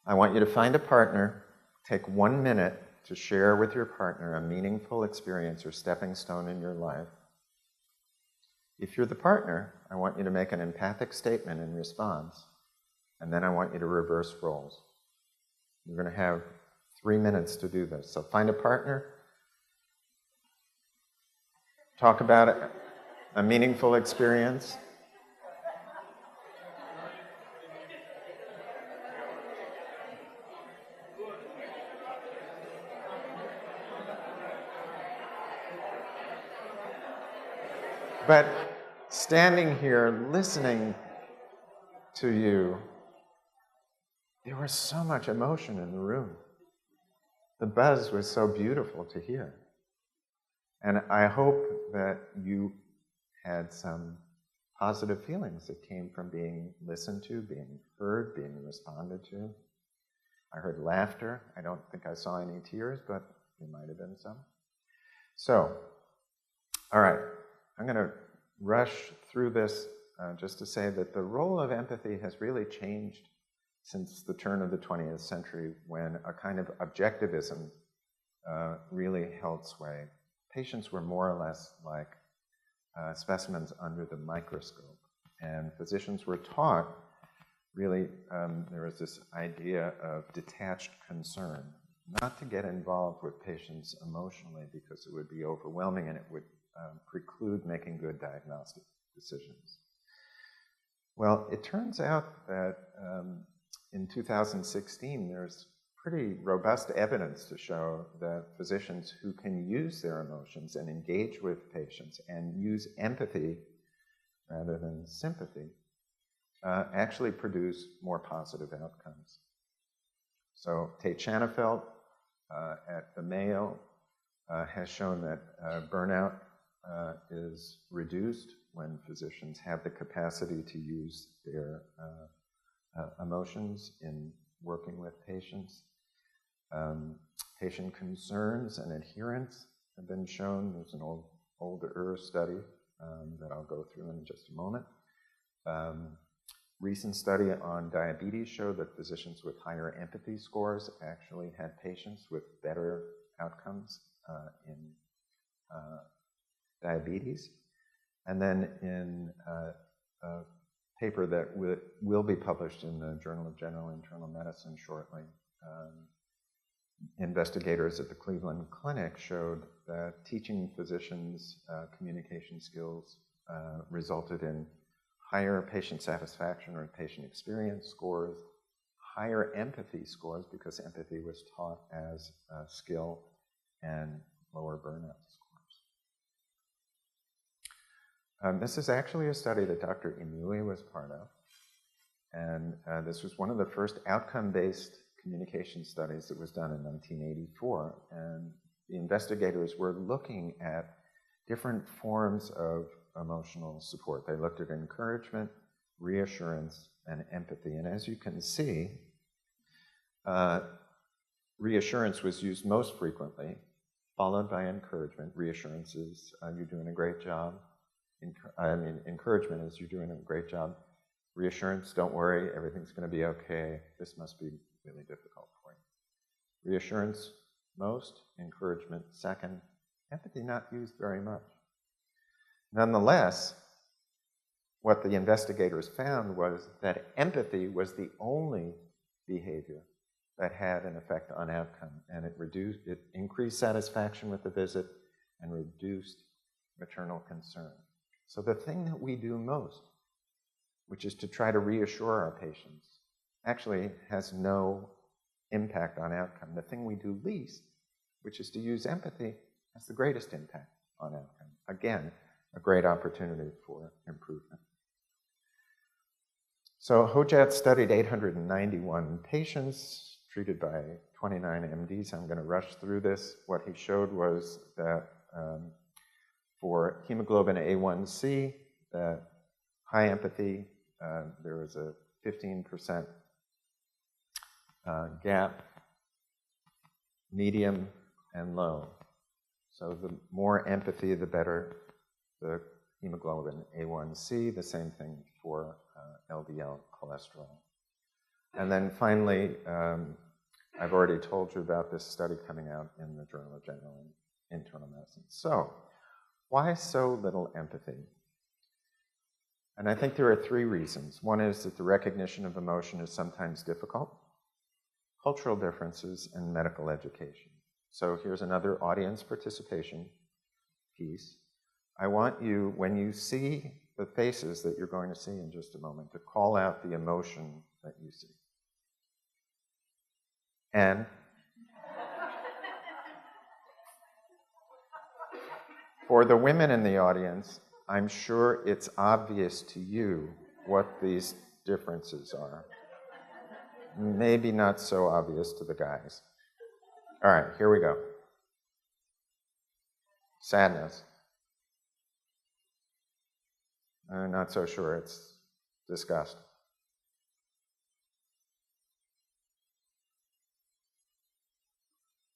I want you to find a partner, take 1 minute to share with your partner a meaningful experience or stepping stone in your life. If you're the partner, I want you to make an empathic statement in response, and then I want you to reverse roles. You're going to have 3 minutes to do this. So find a partner, talk about a meaningful experience. But standing here listening to you, there was so much emotion in the room. The buzz was so beautiful to hear. And I hope that you had some positive feelings that came from being listened to, being heard, being responded to. I heard laughter. I don't think I saw any tears, but there might have been some. So, all right. I'm going to rush through this just to say that the role of empathy has really changed since the turn of the 20th century, when a kind of objectivism really held sway. Patients were more or less like specimens under the microscope, and physicians were taught, really, there was this idea of detached concern, not to get involved with patients emotionally because it would be overwhelming and it would preclude making good diagnostic decisions. Well, it turns out that in 2016, there's pretty robust evidence to show that physicians who can use their emotions and engage with patients and use empathy rather than sympathy actually produce more positive outcomes. So Tate Shanafelt at the Mayo has shown that burnout is reduced when physicians have the capacity to use their emotions in working with patients. Patient concerns and adherence have been shown. There's an older study that I'll go through in just a moment. Recent study on diabetes showed that physicians with higher empathy scores actually had patients with better outcomes in diabetes. And then in a paper that will be published in the Journal of General Internal Medicine shortly, investigators at the Cleveland Clinic showed that teaching physicians communication skills resulted in higher patient satisfaction or patient experience scores, higher empathy scores because empathy was taught as a skill, and lower burnout scores. This is actually a study that Dr. IUPUI was part of, and this was one of the first outcome-based communication studies that was done in 1984, and the investigators were looking at different forms of emotional support. They looked at encouragement, reassurance, and empathy, and as you can see, reassurance was used most frequently, followed by encouragement. Reassurance is, you're doing a great job. Encouragement is, you're doing a great job. Reassurance, don't worry, everything's going to be okay. This must be really difficult for you. Reassurance most, encouragement second, empathy not used very much. Nonetheless, what the investigators found was that empathy was the only behavior that had an effect on outcome, and it increased satisfaction with the visit and reduced maternal concern. So the thing that we do most which is to try to reassure our patients, actually has no impact on outcome. The thing we do least, which is to use empathy, has the greatest impact on outcome. Again, a great opportunity for improvement. So Hojat studied 891 patients treated by 29 MDs. I'm going to rush through this. What he showed was that for hemoglobin A1C, that high empathy, there was a 15% gap, medium, and low. So the more empathy, the better the hemoglobin A1C. The same thing for LDL cholesterol. And then finally, I've already told you about this study coming out in the Journal of General and Internal Medicine. So, why so little empathy? And I think there are three reasons. One is that the recognition of emotion is sometimes difficult, cultural differences, and medical education. So here's another audience participation piece. I want you, when you see the faces that you're going to see in just a moment, to call out the emotion that you see. And for the women in the audience, I'm sure it's obvious to you what these differences are. Maybe not so obvious to the guys. All right, here we go. Sadness. I'm not so sure. It's disgust.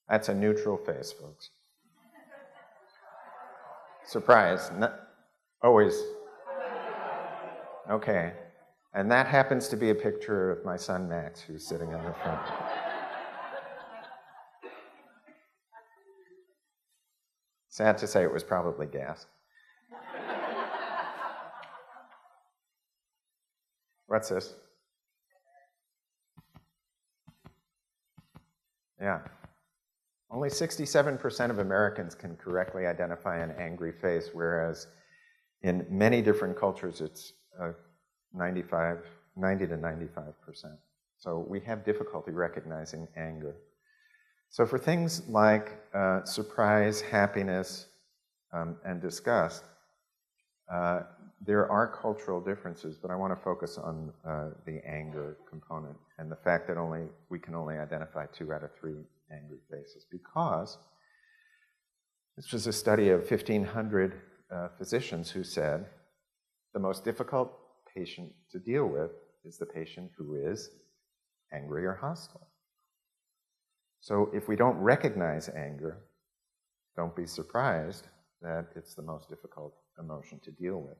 That's a neutral face, folks. Surprise. Always. Okay. And that happens to be a picture of my son Max, who's sitting in the front. Sad to say, it was probably gas. What's this? Yeah. Only 67% of Americans can correctly identify an angry face, whereas in many different cultures it's 90 to 95%. So we have difficulty recognizing anger. So for things like surprise, happiness, and disgust, there are cultural differences, but I want to focus on the anger component and the fact that we can only identify 2 out of 3 angry faces, because this was a study of 1,500 physicians who said the most difficult patient to deal with is the patient who is angry or hostile. So if we don't recognize anger, don't be surprised that it's the most difficult emotion to deal with.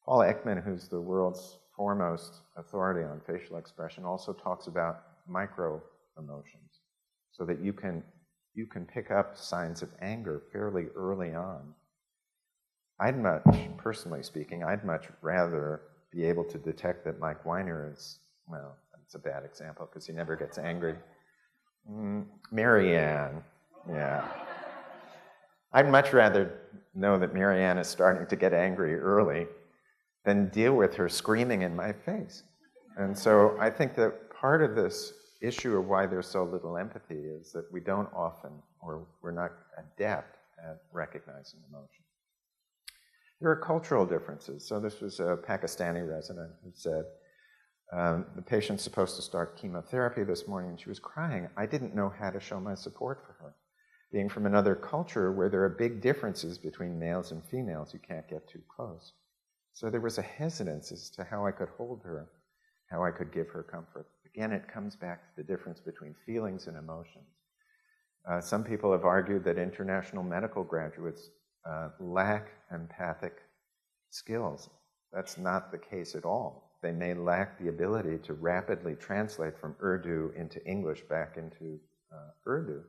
Paul Ekman, who's the world's foremost authority on facial expression, also talks about micro-emotions, so that you can pick up signs of anger fairly early on. Personally speaking, I'd much rather be able to detect that Mike Weiner is, well, that's a bad example because he never gets angry. Marianne, yeah. I'd much rather know that Marianne is starting to get angry early than deal with her screaming in my face. And so I think that part of this issue of why there's so little empathy is that we don't often, or we're not adept at recognizing emotion. There are cultural differences. So this was a Pakistani resident who said, the patient's supposed to start chemotherapy this morning, and she was crying. I didn't know how to show my support for her. Being from another culture where there are big differences between males and females, you can't get too close. So there was a hesitance as to how I could hold her, how I could give her comfort. Again, it comes back to the difference between feelings and emotions. Some people have argued that international medical graduates lack empathic skills. That's not the case at all. They may lack the ability to rapidly translate from Urdu into English back into Urdu,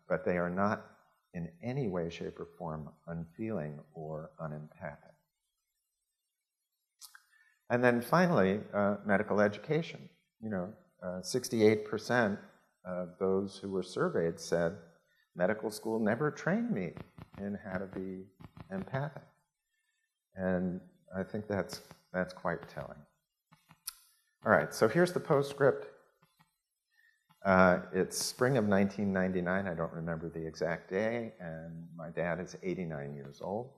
but they are not in any way, shape, or form unfeeling or unempathic. And then finally, medical education. 68% of those who were surveyed said, medical school never trained me in how to be empathic. And I think that's That's quite telling. All right, so here's the postscript. It's spring of 1999. I don't remember the exact day, and my dad is 89 years old.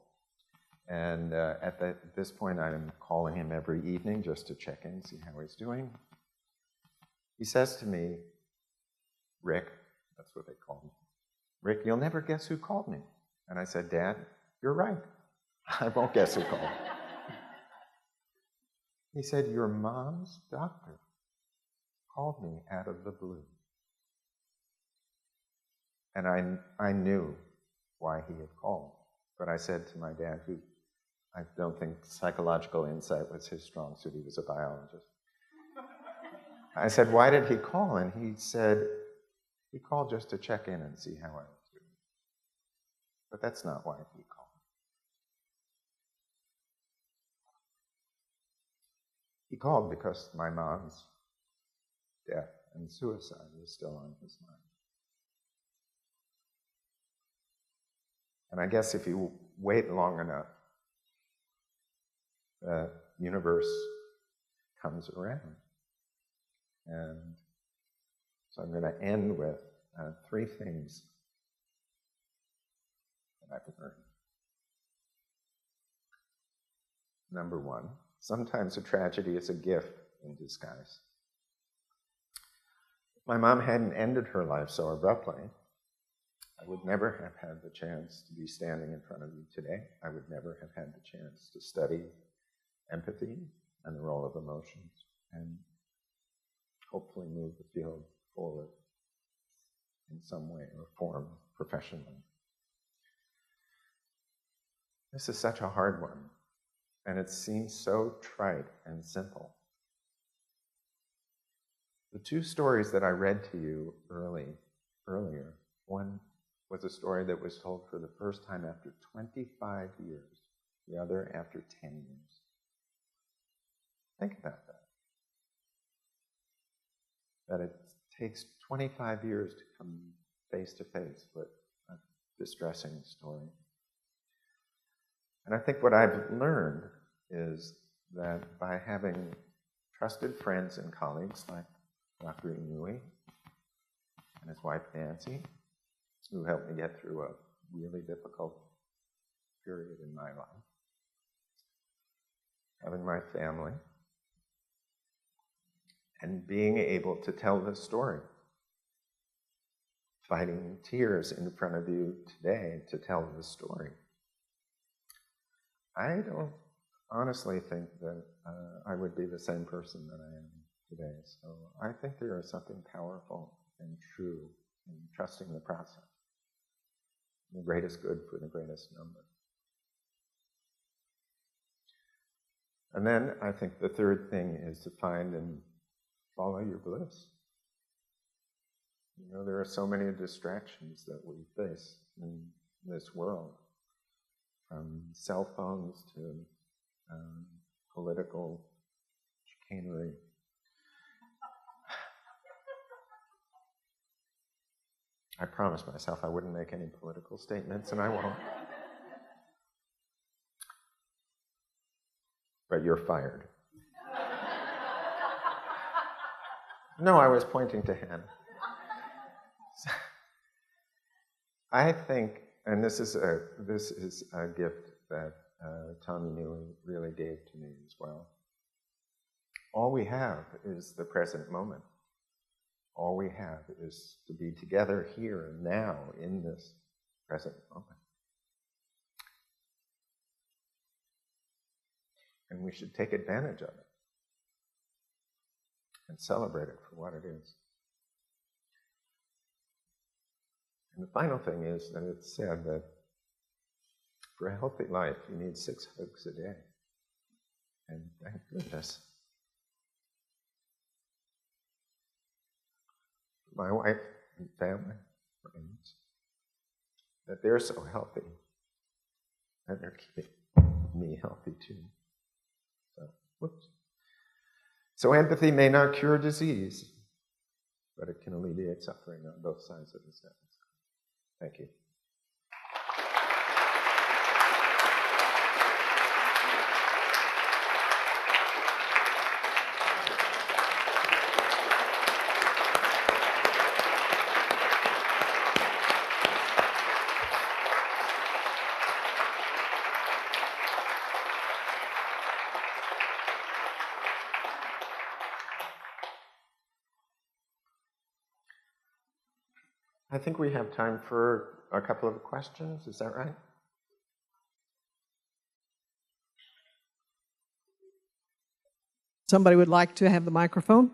And at this point, I'm calling him every evening just to check in, see how he's doing. He says to me, Rick, that's what they call me, Rick, you'll never guess who called me. And I said, Dad, you're right. I won't guess who called me. He said, your mom's doctor called me out of the blue. And I knew why he had called. But I said to my dad, who I don't think psychological insight was his strong suit, he was a biologist. I said, why did he call? And he said, he called just to check in and see how I was doing. But that's not why he called. He called because my mom's death and suicide was still on his mind. And I guess if you wait long enough, the universe comes around. And so I'm going to end with 3 things that I've learned. Number 1, sometimes a tragedy is a gift in disguise. If my mom hadn't ended her life so abruptly, I would never have had the chance to be standing in front of you today. I would never have had the chance to study empathy and the role of emotions and hopefully move the field forward in some way or form professionally. This is such a hard one, and it seems so trite and simple. The 2 stories that I read to you earlier, one was a story that was told for the first time after 25 years, the other after 10 years. Think about that. That it takes 25 years to come face to face with a distressing story. And I think what I've learned is that by having trusted friends and colleagues like Dr. IUPUI and his wife Nancy, who helped me get through a really difficult period in my life, having my family, and being able to tell this story, fighting tears in front of you today to tell the story. I don't honestly think that I would be the same person that I am today. So I think there is something powerful and true in trusting the process. The greatest good for the greatest number. And then I think the third thing is to find and follow your bliss. You know, there are so many distractions that we face in this world, from cell phones to political chicanery. I promised myself I wouldn't make any political statements, and I won't. But you're fired. No, I was pointing to Hannah. I think, and this is a gift that Tommy Newey really gave to me as well. All we have is the present moment. All we have is to be together here and now in this present moment. And we should take advantage of it and celebrate it for what it is. And the final thing is that it's said that for a healthy life, you need 6 hugs a day. And thank goodness, my wife and family, friends, that they're so healthy, and they're keeping me healthy too. So, whoops. So empathy may not cure disease, but it can alleviate suffering on both sides of the stethoscope. Thank you. I think we have time for a couple of questions. Is that right? Somebody would like to have the microphone?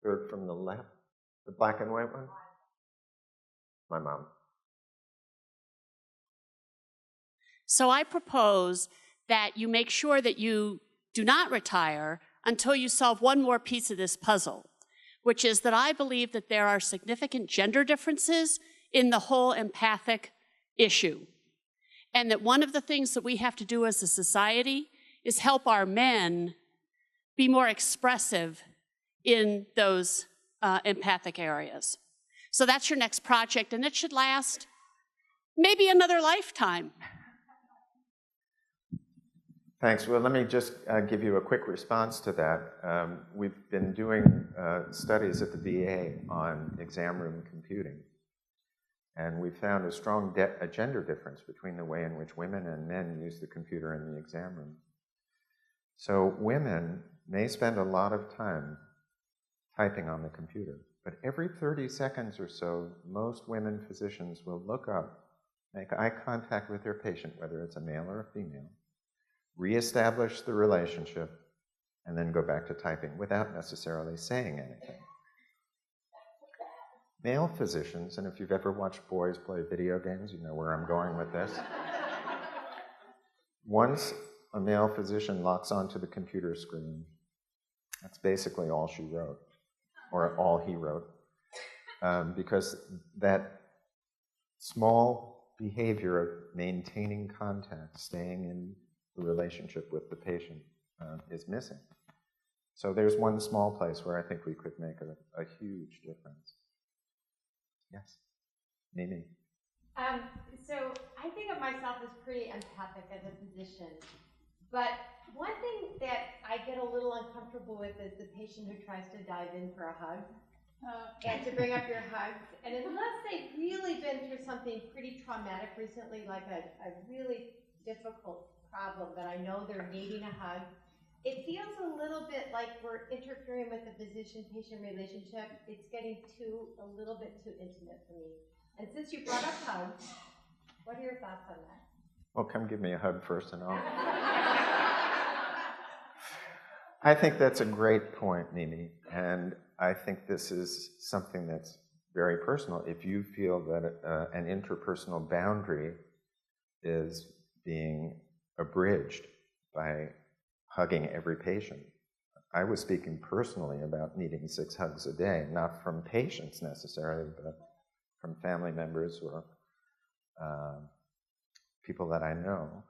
Third from the left, the black and white one? My mom. So I propose that you make sure that you do not retire until you solve one more piece of this puzzle, which is that I believe that there are significant gender differences in the whole empathic issue. And that one of the things that we have to do as a society is help our men be more expressive in those empathic areas. So that's your next project, and it should last maybe another lifetime. Thanks. Well, let me just give you a quick response to that. We've been doing studies at the VA on exam room computing, and we found a strong gender difference between the way in which women and men use the computer in the exam room. So women may spend a lot of time typing on the computer, but every 30 seconds or so, most women physicians will look up, make eye contact with their patient, whether it's a male or a female, reestablish the relationship, and then go back to typing without necessarily saying anything. Male physicians, and if you've ever watched boys play video games, you know where I'm going with this. Once a male physician locks onto the computer screen, that's basically all she wrote, or all he wrote, because that small behavior of maintaining contact, staying in the relationship with the patient is missing. So there's one small place where I think we could make a huge difference. Yes, Mimi. So I think of myself as pretty empathic as a physician, but one thing that I get a little uncomfortable with is the patient who tries to dive in for a hug and to bring up your hugs. And unless they've really been through something pretty traumatic recently, like a really difficult problem that I know they're needing a hug, it feels a little bit like we're interfering with the physician-patient relationship. It's getting a little bit too intimate for me. And since you brought up hugs, what are your thoughts on that? Well, come give me a hug first and I'll... I think that's a great point, Mimi, and I think this is something that's very personal. If you feel that an interpersonal boundary is being abridged by hugging every patient. I was speaking personally about needing 6 hugs a day, not from patients necessarily, but from family members or people that I know.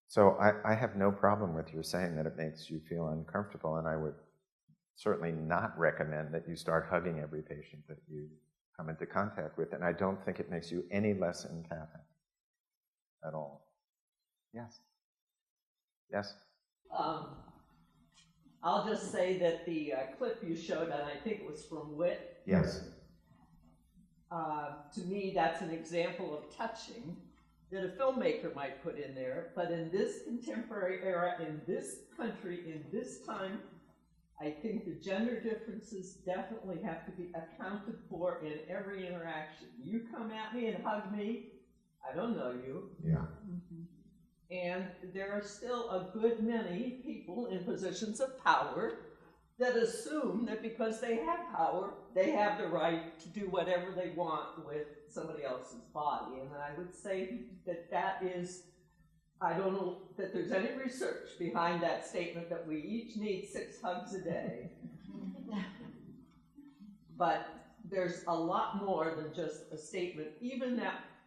So I have no problem with you saying that it makes you feel uncomfortable, and I would certainly not recommend that you start hugging every patient that you come into contact with, and I don't think it makes you any less empathic at all. Yes? Yes? I'll just say that the clip you showed, and I think it was from WIT. Yes. To me, that's an example of touching that a filmmaker might put in there, but in this contemporary era, in this country, in this time, I think the gender differences definitely have to be accounted for in every interaction. You come at me and hug me, I don't know you. Yeah. And there are still a good many people in positions of power that assume that because they have power, they have the right to do whatever they want with somebody else's body. And I would say that that is, I don't know that there's any research behind that statement that we each need 6 hugs a day. But there's a lot more than just a statement, even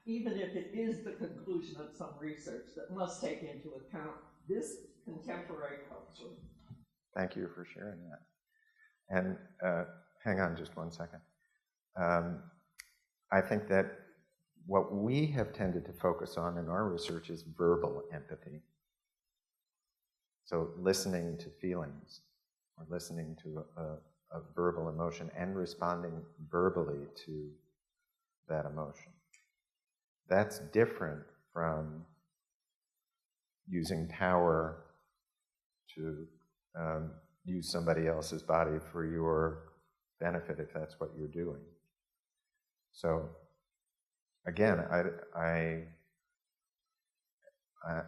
if it is the conclusion of some research that must take into account this contemporary culture. Thank you for sharing that. And hang on just one second. I think that what we have tended to focus on in our research is verbal empathy. So listening to feelings, or listening to a verbal emotion and responding verbally to that emotion. That's different from using power to use somebody else's body for your benefit if that's what you're doing. So, again,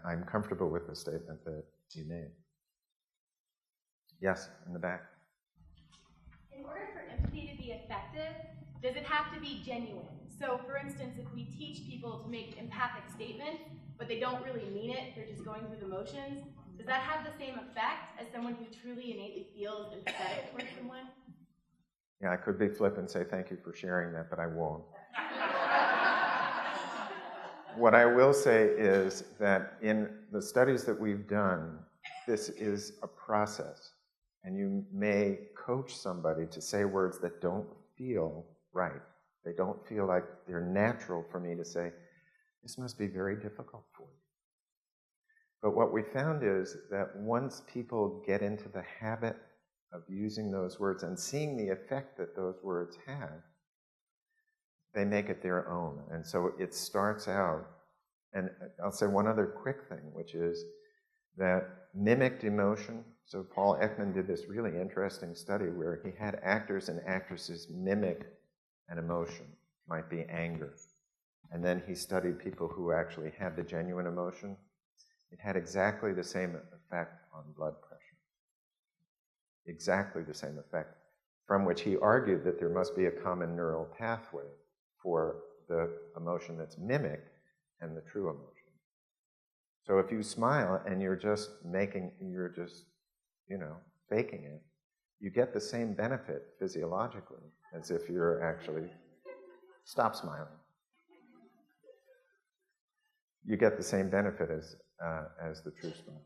I'm comfortable with the statement that you made. Yes, in the back. In order for empathy to be effective, does it have to be genuine? So, for instance, if we teach people to make empathic statements, but they don't really mean it, they're just going through the motions, does that have the same effect as someone who truly innately feels empathetic towards someone? Yeah, I could be flip and say thank you for sharing that, but I won't. What I will say is that in the studies that we've done, this is a process. And you may coach somebody to say words that don't feel right. They don't feel like they're natural for me to say, this must be very difficult for you. But what we found is that once people get into the habit of using those words and seeing the effect that those words have, they make it their own. And so it starts out, and I'll say one other quick thing, which is that mimicked emotion. So Paul Ekman did this really interesting study where he had actors and actresses mimic an emotion, might be anger. And then he studied people who actually had the genuine emotion. It had exactly the same effect on blood pressure. Exactly the same effect, from which he argued that there must be a common neural pathway for the emotion that's mimicked and the true emotion. So if you smile and you're just faking it, you get the same benefit physiologically as if you're actually, stop smiling. You get the same benefit as the true smile.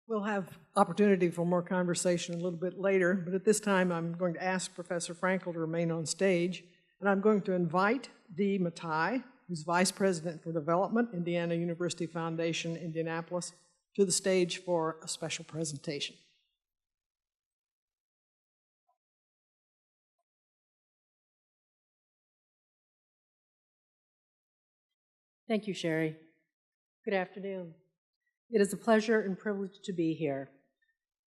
We'll have opportunity for more conversation a little bit later, but at this time I'm going to ask Professor Frankel to remain on stage, and I'm going to invite Dee Matai, who's Vice President for Development, Indiana University Foundation, Indianapolis, to the stage for a special presentation. Thank you, Sherry. Good afternoon. It is a pleasure and privilege to be here.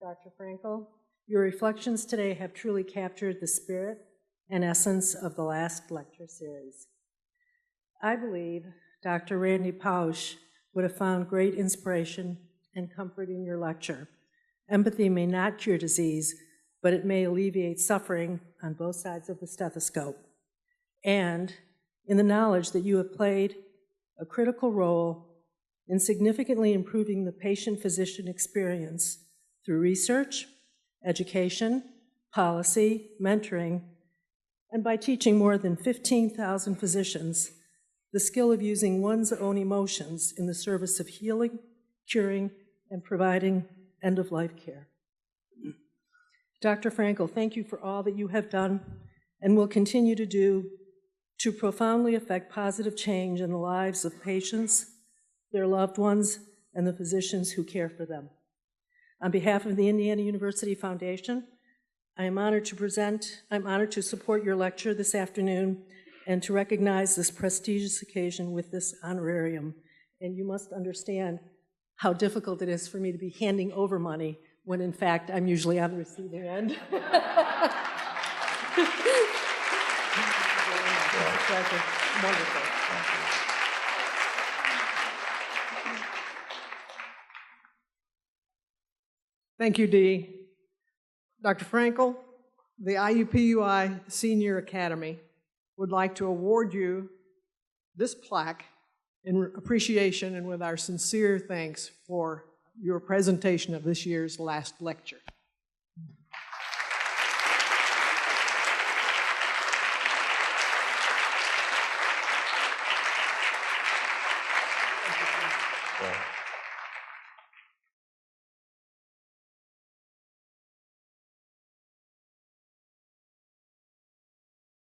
Dr. Frankel, your reflections today have truly captured the spirit and essence of the last lecture series. I believe Dr. Randy Pausch would have found great inspiration and comfort in your lecture. Empathy may not cure disease, but it may alleviate suffering on both sides of the stethoscope. And in the knowledge that you have played a critical role in significantly improving the patient-physician experience through research, education, policy, mentoring, and by teaching more than 15,000 physicians the skill of using one's own emotions in the service of healing, curing, and providing end-of-life care. Dr. Frankel, thank you for all that you have done and will continue to do to profoundly affect positive change in the lives of patients, their loved ones, and the physicians who care for them. On behalf of the Indiana University Foundation, I'm honored to support your lecture this afternoon and to recognize this prestigious occasion with this honorarium. And you must understand how difficult it is for me to be handing over money when in fact I'm usually on the receiving end. Wonderful. Thank you, Dee. Dr. Frankel, the IUPUI Senior Academy would like to award you this plaque in appreciation and with our sincere thanks for your presentation of this year's last lecture.